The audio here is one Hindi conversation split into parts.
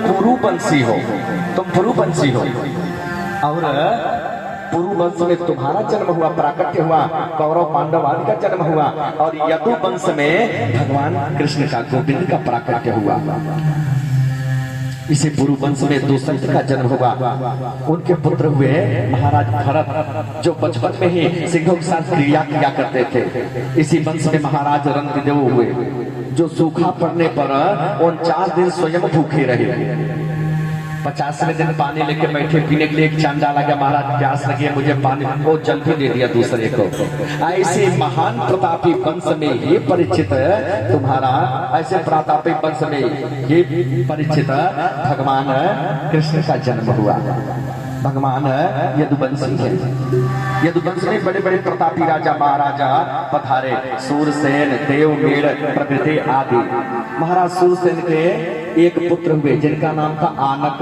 पुरुवंशी हो, तुम पुरुवंशी हो और पुरुवंश में तुम्हारा जन्म हुआ, प्राकट्य हुआ, कौरव पांडव आदि का जन्म हुआ और यदु वंश में भगवान कृष्ण का, गोविंद का प्राकट्य हुआ। इसी पुरुवंश में दुष्यंत का जन्म हुआ, उनके पुत्र हुए महाराज भरत, जो बचपन में ही सिंहों के साथ क्रिया किया करते थे। इसी वंश में महाराज रणविदेव हुए, जो सूखा पड़ने पर 49 दिन स्वयं भूखे रहे। 50वें दिन पानी लेके बैठे पीने के लिए, एक चांदा लगा, महाराज प्यास लगी है मुझे पानी, वो जल भी दे दिया दूसरे को। ऐसे महान प्रतापी वंश में ये परिचित तुम्हारा, ऐसे प्रतापी वंश में ये परिचित भगवान कृष्ण का जन्म हुआ। भगवान यदुवंशी है। यदुवंश में बड़े बड़े प्रतापी राजा महाराजा पधारे, सूरसेन, देवमेड़ प्रभृति आदि। महाराज सूरसेन के एक पुत्र हुए जिनका नाम था आनक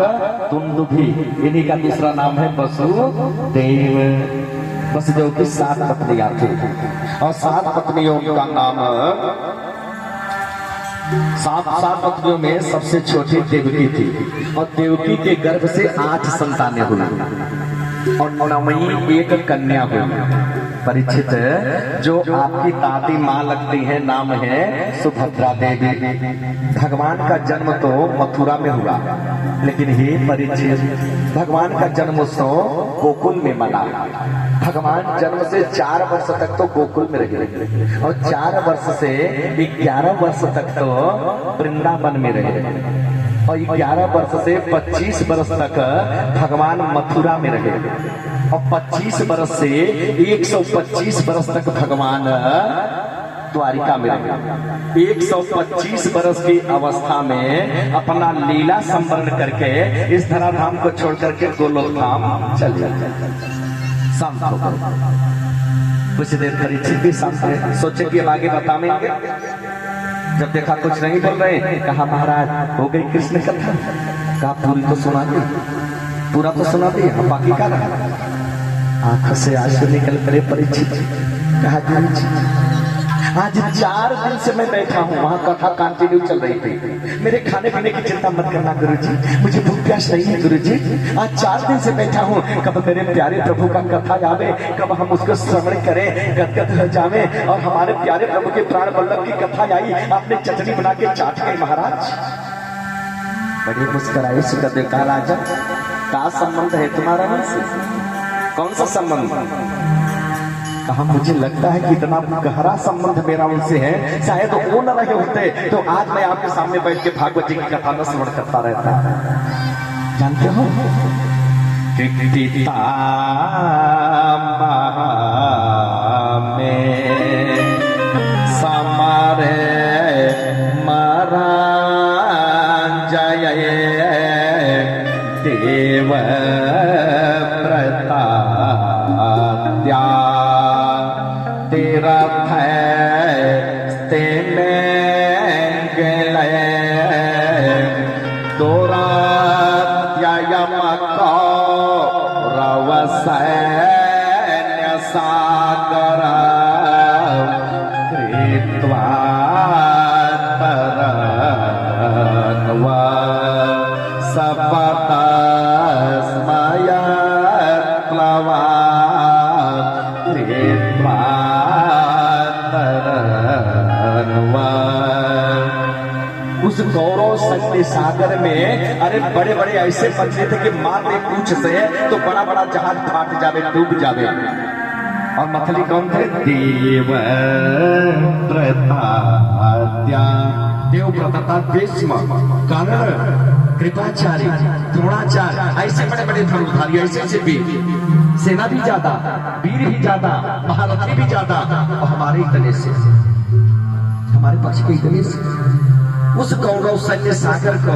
तुंदुभी, इन्हीं का दूसरा नाम है वसुदेव। वसुदेव की 7 पत्नियां थी और 7 पत्नियों का नाम, 7 पत्नियों में सबसे छोटी देवकी थी और देवकी के गर्भ से 8 संतानें हुई और 9वीं एक कन्या हुई। परीक्षित, जो आपकी दादी माँ लगती है, नाम है सुभद्रा देवी। भगवान का जन्म तो मथुरा में हुआ, लेकिन हे परीक्षित, भगवान का जन्म उत्सव गोकुल में मना। भगवान जन्म से 4 वर्ष तक तो गोकुल में रहे और 4 वर्ष से 11 वर्ष तक तो वृंदावन में रहे और 11 वर्ष से 25 वर्ष तक भगवान मथुरा में रहे और 25 वर्ष से 125 वर्ष तक भगवान द्वारिका में रहे। 125 वर्ष की अवस्था में अपना लीला संवरण करके इस धराधाम को छोड़ करके गोलोक धाम चल जाते। शांत हो गए, कुछ देर परीक्षित भी शांत है, सोचे कि अब आगे बताएंगे। जब देखा कुछ नहीं बोल रहे, कहा महाराज हो गई कृष्ण कथा। कहा पूरी तो सुना दी, पूरा तो सुना दी, अब बाकी क्या रहा। आंख से आंसू निकल पड़े परीक्षित। कहा आज 4 दिन से मैं बैठा हूँ, वहाँ कथा कंटिन्यू चल रही थी। मेरे खाने पीने की चिंता मत करना गुरुजी, मुझे भूख प्यास नहीं है गुरुजी। आज 4 दिन से बैठा हूँ, कब मेरे प्यारे प्रभु का कथा आवे, कब हम उसको श्रवण करें, गदगद हो जावे और हमारे प्यारे प्रभु के प्राण वल्लभ की कथा आई, आपने चटनी बना के चाट गए महाराज। बड़ी मुस्कुराई सुखा देखा राजा, क्या संबंध है तुम्हारा हमसे, कौन सा संबंध। कहा मुझे लगता है कि इतना गहरा संबंध मेरा उनसे है, शायद वो न रहे होते तो आज मैं आपके सामने बैठ के भागवत जी की कथा में श्रवण करता रहता। जानते हो पिता में समारे मारा जय देव प्रताद्या तेरा फैस्ते में गले तोरा त्ययम कौरव सैन्य सागर कृत्वा तरन्वा सपतस्मय प्लवा कृत्वा उस गौरव शक्ति सागर में अरे बड़े बड़े ऐसे बच्चे थे कि मार दे पूछ से तो बड़ा बड़ा जहाज फाट जावे, डूब जावे। और मछली कौन थे? देव प्रताद्या, देव प्रताप, भीष्म, कर्ण, कृपाचार्य, द्रोणाचार्य, ऐसे बड़े बड़े धनुर्धारी, ऐसे ऐसे वीर, सेना भी ज्यादा, वीर ही ज्यादा, महारथी भी ज्यादा और हमारे इतने से, हमारे पक्ष के इतने से। उस कौरव सैन्य सागर को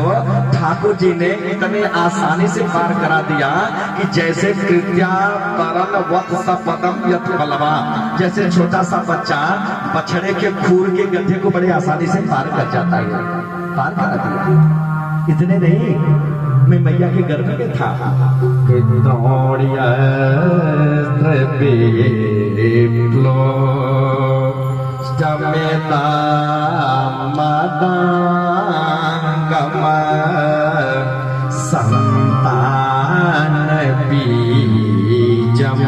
ठाकुर जी ने इतने आसानी से पार करा दिया कि जैसे कृत्या तरल वत सपदम यथ बलवा, जैसे छोटा सा बच्चा बछड़े के खूर के गड्ढे को बड़े आसानी से पार कर जाता है, पार करा दिया। इतने नहीं, मैं मैया के गर्भ में था, मदा संतान बीजम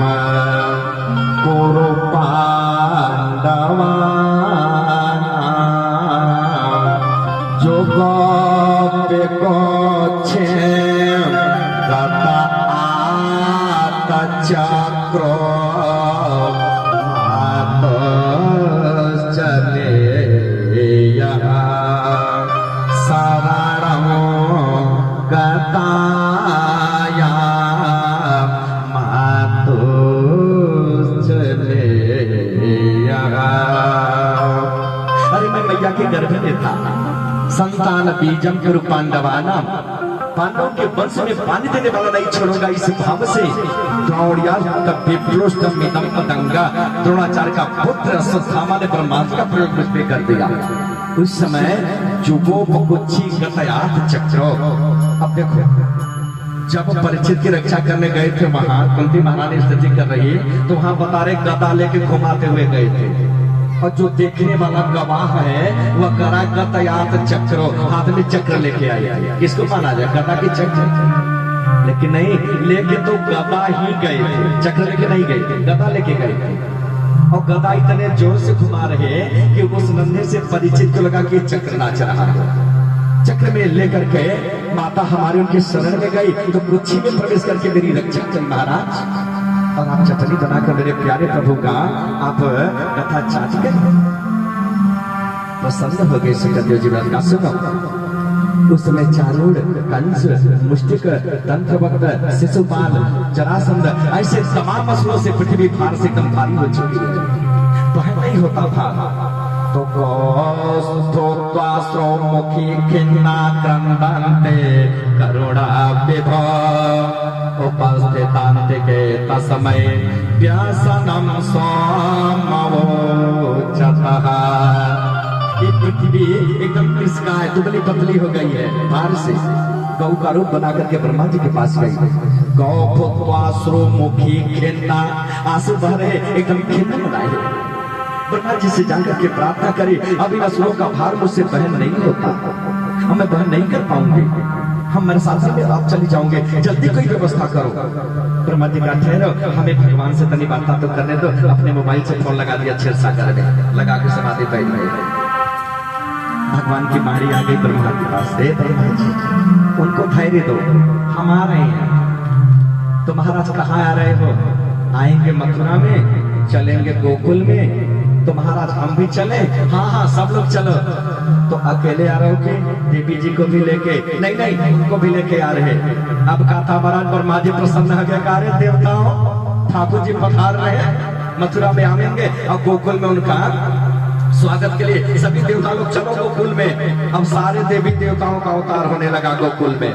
कुरु पांडवा जो गोपे गोछे गता आत चक्रो मात चले शरणं गताया मातु चले। अरे मैं मैया के गर्भ में था। संतान बीजम गुरु पांडवाना, पांडवों के वंश में पानी देने वाला नहीं छोड़ूंगा इस भाव से द्रोणाचार्य का पुत्र अश्वत्थामा ने ब्रह्मास्त्र का प्रयोग मुझ पे कर दिया। उस समय जुगोपकुच्छी गतयात चक्रो। अब देखो, जब परीक्षित की रक्षा करने गए थे वहां कुंती महारानी स्थिति कर रही है तो वहां बता रहे गदा लेके घुमाते हुए गए थे और जो देखने वाला गवाह है वह करा गतयात चक्रो, हाथ में चक्र लेके आया। किसको माना जाए, गदा की चक्र? लेकिन नहीं, लेके तो गदा ही गए थे, चक्र लेके नहीं गए थे, गदा लेके गए थे। और गदा इतने जोर से घुमा रहे कि उस नन्हे से परिचित को लगा कि चक्र नाच रहा है। चक्र में लेकर के माता हमारे उनके शरण में गई तो कुच्छी में प्रवेश करके मेरी रक्षा करी महाराज। और आप चटनी बनाकर मेरे प्यारे प्रभु का आप कथा चाट कर प्रसन्न हो गए। सुखदेव जी का सुनो, उस समय चारूढ़, कंस, मुष्टिक, दंत्रवक्र, शिशुपाल, जरासंध ऐसे तमाम असुरों से पृथ्वी भार से एकदम भारी हो चुकी है। वह नहीं होता था तो कौस्तुत्वास्त्रो मुखी खिन्ना क्रंदन्ते करुणा विभो उपस्थितान्तिके तस्मै व्यसनं सोमवोचतः। ये पृथ्वी एकदम तिरस्कार दुबली पतली हो गई है भार से। गौ का रूप बना करके ब्रह्मा जी के पास गई। गौ भूत्वाश्रु मुखी खिन्ना, आंसू बह रहे, एकदम खिन्न बनाए। ब्रह्मा जी से जाकर के प्रार्थना करी, अब इन असुरों का भार मुझसे बहन नहीं होता, हम मैं बहन नहीं कर पाऊंगी, हम मेरे साथ में आप चली जाओगे, जल्दी कोई व्यवस्था करो। ब्रह्मा जी का ठहरो, हमें भगवान से तनी बात तो करने दो। अपने मोबाइल से फोन लगा दिया, क्षीरसागर में लगा के समाधि बैठ गए। भगवान की मारी आ गई ब्रह्मा के पास से, ब्रह्मा जी उनको धैर्य दो, हम आ रहे हैं। तो महाराज कहाँ आ रहे हो? आएंगे मथुरा में, चलेंगे गोकुल में। तो महाराज हम भी चले? हाँ हाँ सब लोग चलो। तो अकेले आ रहे हो? देवी जी को भी लेके? नहीं नहीं, उनको भी लेके आ रहे। अब कहा था महाराज ब्रह्मा जी प्रसन्न हो गया, कह रहे देवताओं ठाकुर जी पधार रहे हैं, मथुरा में आएंगे और गोकुल में उनका स्वागत के लिए सभी देवता लोग चलो गोकुल में। अब सारे देवी देवताओं का अवतार होने लगा गोकुल में।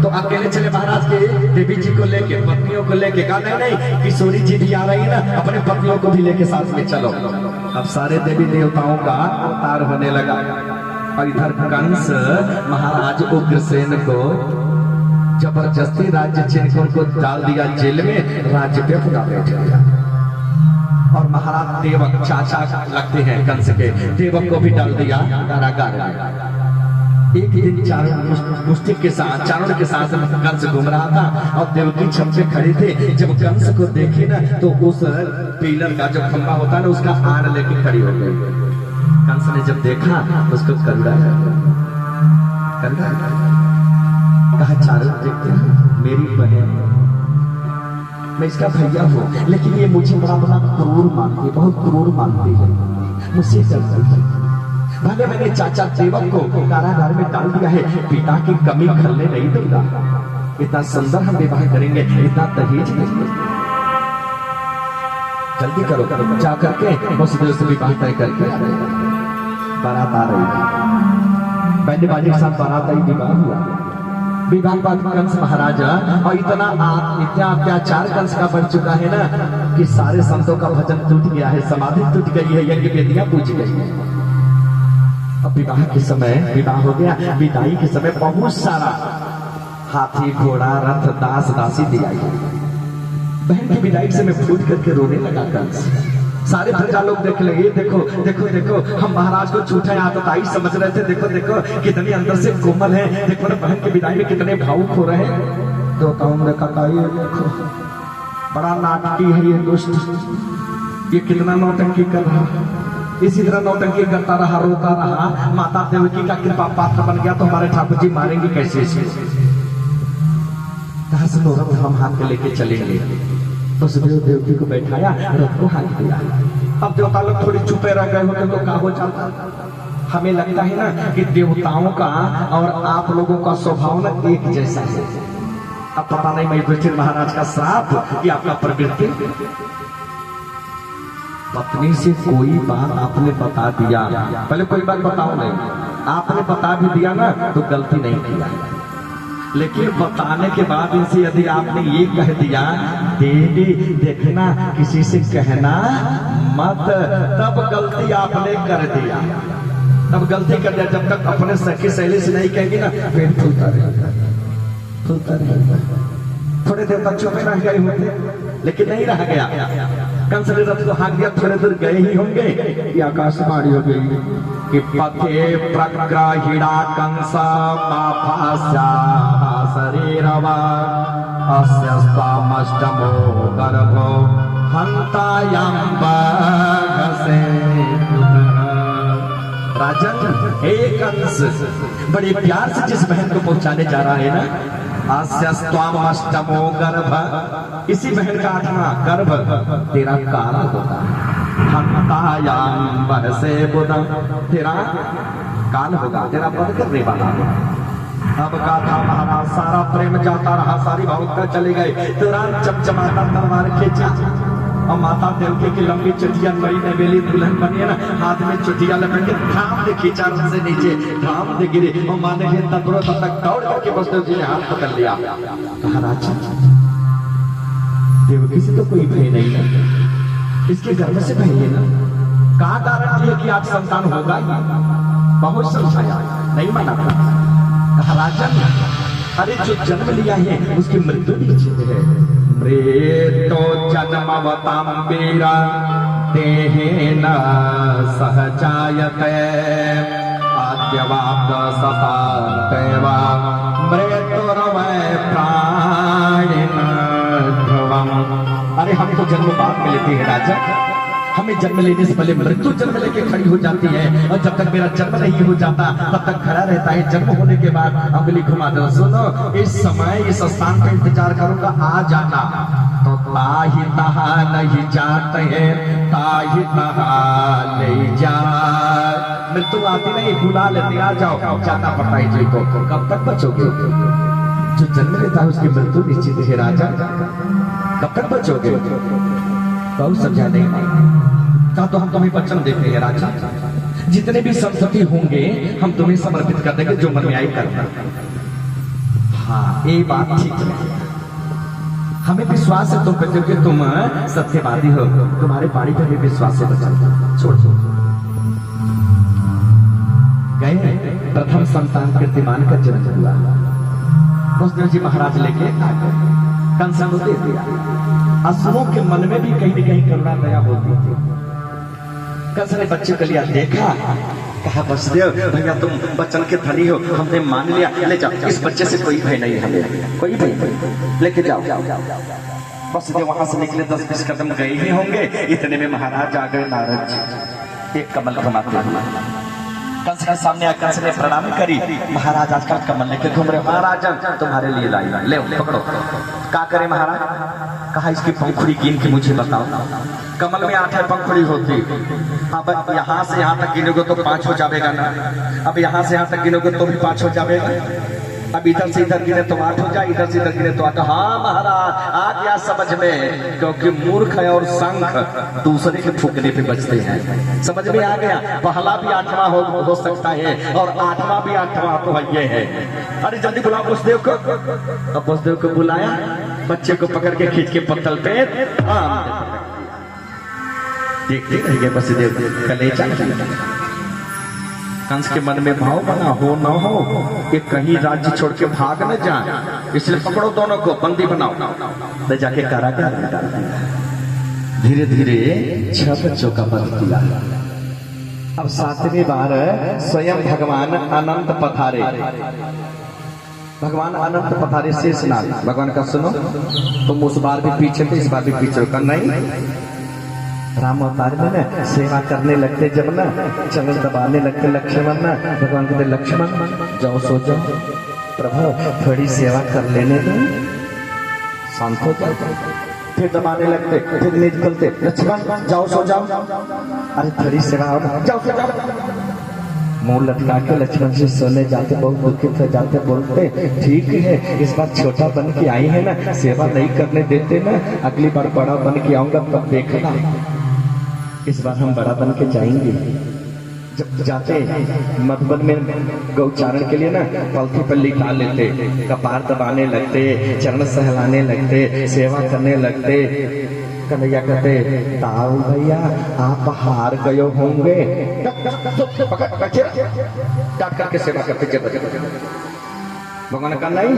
तो अकेले चले महाराज के देवी जी को लेके, पत्नियों को लेके? कहा नहीं नहीं, किशोरी जी भी आ रही है ना, अपने पत्नियों को भी लेके साथ में चलो। अब सारे देवी देवताओं का अवतार होने लगा। और इधर कंस महाराज उग्रसेन को जबरदस्ती राज्य छीन कर उनको डाल दिया जेल में, राज्य पे पूरा बैठ गया। और महाराज देवक चाचा लगते हैं कंस के, देवक को भी डाल दिया कारागार में। एक दिन मुष्टिक के साथ, चारण के साथ कंस घूम रहा था और देवकी छत पे खड़े थे। जब कंस को देखे ना तो उस पिलर का जो खंभा होता है ना उसका आड़ लेके खड़ी हो गई। कंस ने जब देखा तो उसको करुणा कहा, चारण देखते मेरी बहन, मैं इसका भैया हूँ, लेकिन ये मुझे बड़ा क्रूर मानती है, बहुत क्रूर मानती है, मुझसे डरती है। भले मैंने चाचा देवक को कारागार में डाल दिया है, पिता की कमी खलने नहीं दूंगा। इतना सुंदर हम विवाह करेंगे, इतना दहेज देंगे। जल्दी करो जा करके उस दिल से विवाह तय करके बारात आ रही है। बैंड बाजे के साथ बारात आई, विवाह हुआ। विवाह बाद कंस महाराजा और इतना अत्याचार कंस का बढ़ चुका है ना कि सारे संतों का भजन टूट गया है, समाधि टूट गई है, यज्ञ वेदियां पूज गई है। अब विवाह के समय विवाह हो गया, विदाई के समय बहुत सारा हाथी घोड़ा रथ दास दासी दिया। बहन की विदाई से मैं फूट करके रोने लगा कंस। सारे प्रजा लोग देख लगे, देखो देखो देखो, हम महाराज को झूठा आतताई समझ रहे थे, देखो देखो कितनी अंदर से कोमल है, देखो ना बहन की विदाई में कितने भावुक हो रहे हैं। देवताओं ने कहा ये देखो बड़ा नाटकी है ये दुष्ट, ये कितना नौटंकी कर रहा, इसी तरह नौटंकी करता रहा, रोता रहा, माता देवकी का कृपा पात्र बन गया तो हमारे ठाकुर जी मारेंगे कैसे इसे? कहा से रथ हम हाथ में लेके चलेंगे। तो सुखदेव देवकी को बैठाया, रथ को हाथ दिया। अब देवता लोग थोड़ी चुपे रह गए होते तो क्या हो जाता। हमें लगता है ना कि देवताओं का और आप लोगों का स्वभाव ना एक जैसा है। अब पता नहीं मैं युधिष्ठिर महाराज का श्राप कि आपका प्रवृत्ति। पत्नी से कोई बात आपने बता दिया, पहले कोई बात बताओ नहीं, आपने बता भी दिया ना तो गलती नहीं किया, लेकिन बताने के बाद इनसे यदि आपने ये कह दिया दीदी देखना किसी से कहना मत, तब गलती आपने कर दिया, तब गलती कर दिया। जब तक अपने सखी सहेली से नहीं कहेगी ना पेट फूलता रहेगा, फूलता रहेगा। थोड़े देर तक चुप रह गए होते, लेकिन नहीं रह गया। कंस ने रथ को हाँक दिया, थोड़े दूर गए ही होंगे कि आकाशवाणी हो गई कि पथे प्रग्रहिणा कंस शरीरवा अस्यस्तामष्टमो गर्भो हंतायाम बाघसे। राजन हे कंस, बड़े प्यार से जिस बहन को पहुंचाने जा रहा है ना, अस्यस्त्वामष्टमो गर्भ, इसी बहन का 8वां गर्भ तेरा काल होगा। हंतायाम बहसे बुधम, तेरा काल होगा, तेरा वध करने वाला होगा। अब का था महाराज सारा प्रेम जाता रहा, सारी भावुकता चली गई। तुरंत चमचमाता तलवार खींचा और माता देवकी की लंबी चुटिया नई नवेली दुल्हन बनी है ना, हाथ में चुटिया लपेट के धाम दे खींचा से नीचे, धाम दे गिरी और माने के तब तक दौड़ करके वसुदेव जी ने हाथ पकड़ लिया। कहा राजा देवकी से तो कोई भय नहीं है, इसके गर्भ से भय है ना, कहा गारंटी है कि आज संतान होगा? बहुत समझाया नहीं माना। कहा राजन अरे जो जन्म लिया है उसकी मृत्यु निश्चित है। मृतो जन्मवतां वीरा देहेन सहजायते आद्यवाप सतातेवा मृत्युर्वै प्राणिन ध्रुवम्। अरे हम तो जन्म बाद में लेते हैं राजा, हमें जन्म लेने से पहले मृत्यु जन्म लेके खड़ी हो जाती है, और जब तक मेरा जन्म नहीं हो जाता तब तक खड़ा रहता है। जन्म होने के बाद अंगुली घुमा दो, सुनो इस समय इस स्थान पर इंतजार करूंगा, आ जाना। तो ताही तहा नहीं जाते हैं, ताही तहा नहीं जा, मृत्यु आती नहीं, बुला लेते आ जाओ, जाना पड़ता है जी को। कब तक बचोगे? जो जन्म लेता है उसकी मृत्यु निश्चित है राजा, कब तक बचोगे? बहुत समझा नहीं तो हम तुम्हें वचन देते हैं राजा, जितने भी संपत्ति होंगे हम तुम्हें समर्पित कर देंगे, जो मन में आई करना। हाँ ये बात ठीक है, हमें विश्वास है तुम पे, क्योंकि तुम सत्यवादी हो, तुम्हारे बाणी पर भी विश्वास है। वचन छोड़ गए। प्रथम संतान कीर्तिमान का जन्म हुआ, वसुदेव जी महाराज लेके आ गए, कंस को दे दिया। असुरों के मन में भी कहीं न कहीं करुणा दया होती थी। कंस ने बच्चे को लिया, देखा, कहा वसुदेव भैया तुम बच्चन के धनी हो, हमने मान लिया, ले जाओ, इस बच्चे से कोई भय नहीं, हमें कोई भय नहीं, लेके जाओ। वसुदेव वहां से निकले, 10-20 कदम गए ही होंगे, इतने में महाराज आ गए नारद जी, एक कमल बनाते हुए कंस के सामने आकर कंस ने प्रणाम करी। महाराज आजकल कमल लेके घूम रहे, महाराज तुम्हारे लिए लाई, ले पकड़ो। क्या करे महाराज? कहा इसकी पंखुड़ी गिन के मुझे बताओ। कमल में 8 पंखुड़ी होती, अब यहाँ से यहाँ तक गिनोगे तो 5 हो जाएगा ना, अब यहाँ से यहाँ तक गिनोगे तो भी 5 हो जाएगा, अब इधर से इधर गिने तो 8 हो जाए, इधर से इधर गिने तो 8। हाँ महाराज आ गया समझ में, क्योंकि मूर्ख है और संख दूसरे के फूकने पे बचते हैं, समझ में आ गया। पहला भी 8वां हो सकता है और 8वां भी 8वां तो ये है। अरे जल्दी बुलाओ वसुदेव को। अब वसुदेव को बुलाया, बच्चे को पकड़ के खींच के पत्तल पे देखते रह गए वसुदेव, कलेजा। कंस के मन में भाव बना हो न हो कि कहीं राज्य छोड़ के भाग न जाए, इसलिए पकड़ो दोनों को, बंदी बनाओ, ले जाके कारागार में डाल दिया। धीरे धीरे 6 बच्चों का वध किया। अब 7वीं बार स्वयं भगवान अनंत पधारे। भगवान अनंत पधारे शेषनाग। भगवान का सुनो, तुम उस बार भी पीछे थे, इस बार भी पीछे कर नहीं। राम अवतार में ना सेवा करने लगते, जब ना चरण दबाने लगते लक्ष्मण ना, भगवान कहते लक्ष्मण जाओ सो जाओ, प्रभु थोड़ी सेवा कर लेने दो, शांत हो जाओ। फिर दबाने लगते, फिर निकलते, लक्ष्मण जाओ सो जाओ, अरे थोड़ी सेवा हो, जाओ सो जाओ। मुंह लटका के लक्ष्मण जी सोने जाते, बहुत दुखित हो जाते, बोलते ठीक है इस बार छोटा बन के आई है ना, सेवा नहीं करने देते ना, अगली बार बड़ा बन के आऊंगा तब देखना, इस बार हम बड़ा बन के जाएंगे। जब जाते मधुबन में गौचारण के लिए ना पलथी पर लिटा लेते, कपार दबाने लगते, चरण सहलाने लगते, सेवा करने लगते। कन्हैया कहते ताऊ भैया आप हार गए होंगे, काट करके सेवा करते। भगवान का नहीं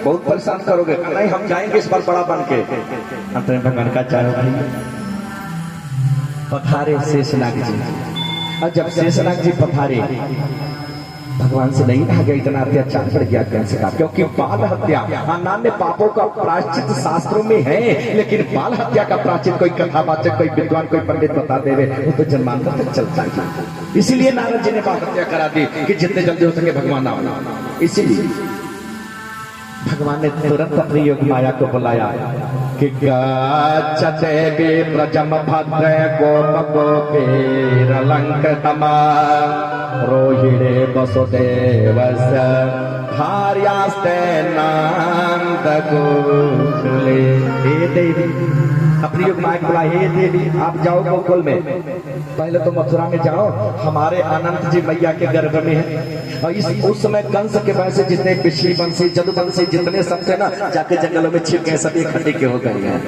बहुत परेशान करोगे, नहीं हम जाएंगे इस बार बड़ा बन के। अंत में भगवान का चारों भाई पधारे शेषनाग जी। और जब शेषनाग जी पधारे, भगवान से नहीं रह गया, इतना अत्याचार बढ़ गया कंस का, क्योंकि बाल हत्या अन्य पापों का प्रायश्चित शास्त्रों में है, लेकिन बाल हत्या का प्रायश्चित कोई कथावाचक, कोई विद्वान, कोई पंडित बता देवे, वो तो जन्मांतर तक चलता है। इसीलिए नारद जी ने बाल हत्या करा दी कि जितने जल्दी हो सके भगवान आओ। इसीलिए भगवान ने तुरंत अपनी योग माया को बुलाया कि गच्छते विप्रजम भद्र गोप गोपीरलंकृतमा रोहिणे वसुदेवस्य भार्यास्ते नंदगोकुले। हे देवी, अपनी योग माया को बुला, हे देवी आप जाओ गोकुल में, पहले तो मथुरा में जाओ, हमारे अनंत जी मैया के गर्भ में है। और उस समय कंस के वैसे जितने पिछली वंशी जदुवंशी जितने सब थे ना, जाके जंगलों में छिप गए, सब इकट्ठे के हो गए हैं।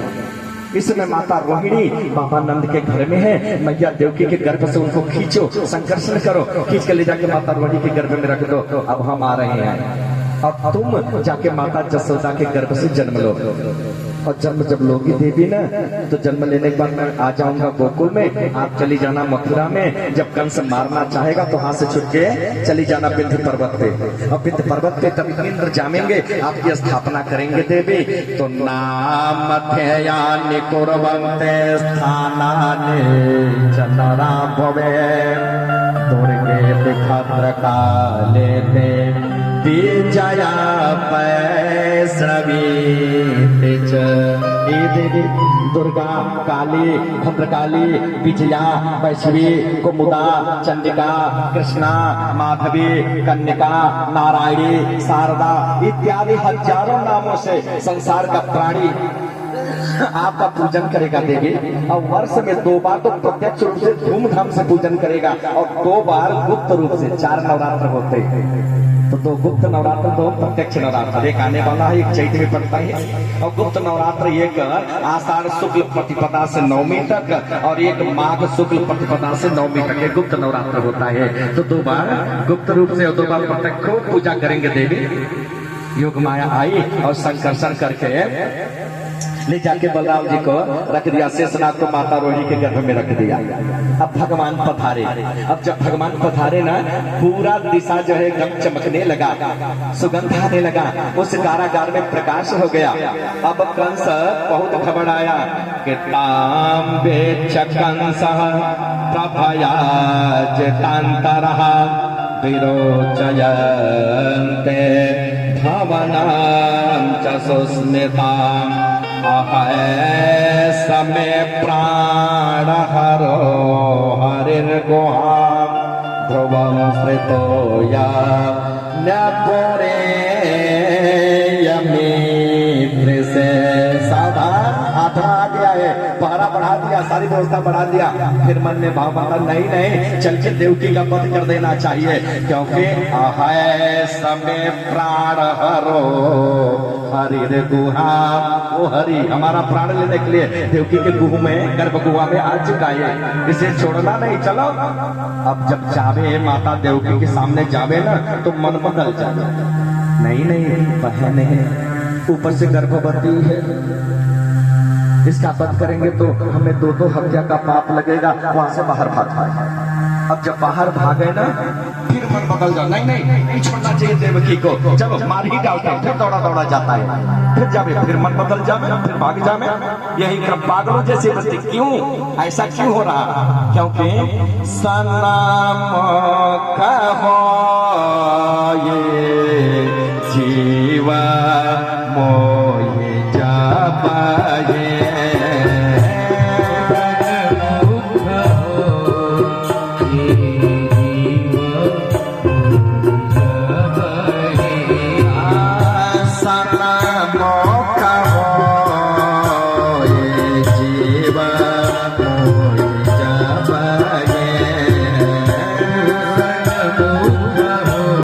इसमें माता रोहिणी बाबा नंद के घर में है, मैया देवकी के गर्भ से उनको खींचो, संकर्षण करो, खींच के ले जाके माता रोहिणी के गर्भ में रख दो। अब हम आ रहे हैं, अब तुम जाके माता जसोदा के गर्भ से जन्म लो। और जन्म जब लोगी देवी ना, तो जन्म लेने के बाद मैं आ जाऊंगा गोकुल में, आप चली जाना मथुरा में। जब कंस मारना चाहेगा तो हाथ से छुट के चली जाना विंध्य पर्वत पे, और विंध्य पर्वत पे तब इंद्र जामेंगे, आपकी स्थापना करेंगे देवी। तो नाम ध्येयानि कुर्वन्ते स्थानानि चतरा भवे दुर्गे भद्रकाले ते विजया वैष्णवी। हे देवी दुर्गा, काली, भद्रकाली, विजया, वैष्णवी, कुमुदा, चंडिका, कृष्णा, माधवी, कन्यका, नारायणी, शारदा इत्यादि हजारों नामों से संसार का प्राणी आपका पूजन करेगा देवी। और वर्ष में 2 बार तो प्रत्यक्ष रूप से धूमधाम से पूजन करेगा, और 2 बार गुप्त रूप से। 4 नवरात्र होते हैं, तो 2 गुप्त नवरात्र, 2 प्रत्यक्ष नवरात्र। एक आने वाला है, एक चैत में पड़ता है, और गुप्त नवरात्र एक आषाढ़ शुक्ल प्रतिपदा से 9वीं तक, और एक माघ शुक्ल प्रतिपदा से 9वीं तक गुप्त नवरात्र होता है। तो 2 बार गुप्त रूप से और 2 बार प्रत्यक्ष पूजा करेंगे देवी। योग माया आई और संकर्षण करके ले जाके बलराम जी को रख दिया, शेषनाग को माता रोहिणी के गर्भ में रख दिया। अब भगवान पधारे। अब जब भगवान पधारे ना, पूरा दिशा जो है गम चमकने लगा, सुगंध आने लगा, उस कारागार में प्रकाश हो गया। अब कंस बहुत घबराया कि तांबे कंस प्रभयाजितांतरः विरोचयन्ते भवनां च सुस्मिताम् समय प्राण हरो हरिर्गुहां ध्रुवं श्रितो या न्यपुरे यमी से। सावधान, हाथ बढ़ा दिया है, पहरा बढ़ा दिया, सारी व्यवस्था बढ़ा दिया। फिर मन में भाव बता, नहीं नहीं चल के देवकी का वध कर देना चाहिए, क्योंकि अहय समय प्राण हरो हरि गुहा, वो हरि हमारा प्राण लेने के लिए देवकी के गुह में, गर्भ गुहा में आ चुका है, इसे छोड़ना नहीं। चलो अब जब जावे माता देवकी के सामने जावे ना, तो मन बदल जाए। नहीं नहीं बहन है, ऊपर से गर्भवती है, इसका वध करेंगे तो हमें दो हत्या का पाप लगेगा। वहां से बाहर भाग गए। अब जब बाहर भागे ना, फिर मन बदल जाओ, नहीं नहीं छोड़ना चाहिए देवकी को, चलो मार ही डालते हैं। फिर दौड़ा दौड़ा जाता है, फिर जावे, फिर मन बदल जावे, फिर भाग जावे। यही क्रम पागलों जैसे बच्चे। क्यों ऐसा क्यों हो रहा? क्योंकि सनम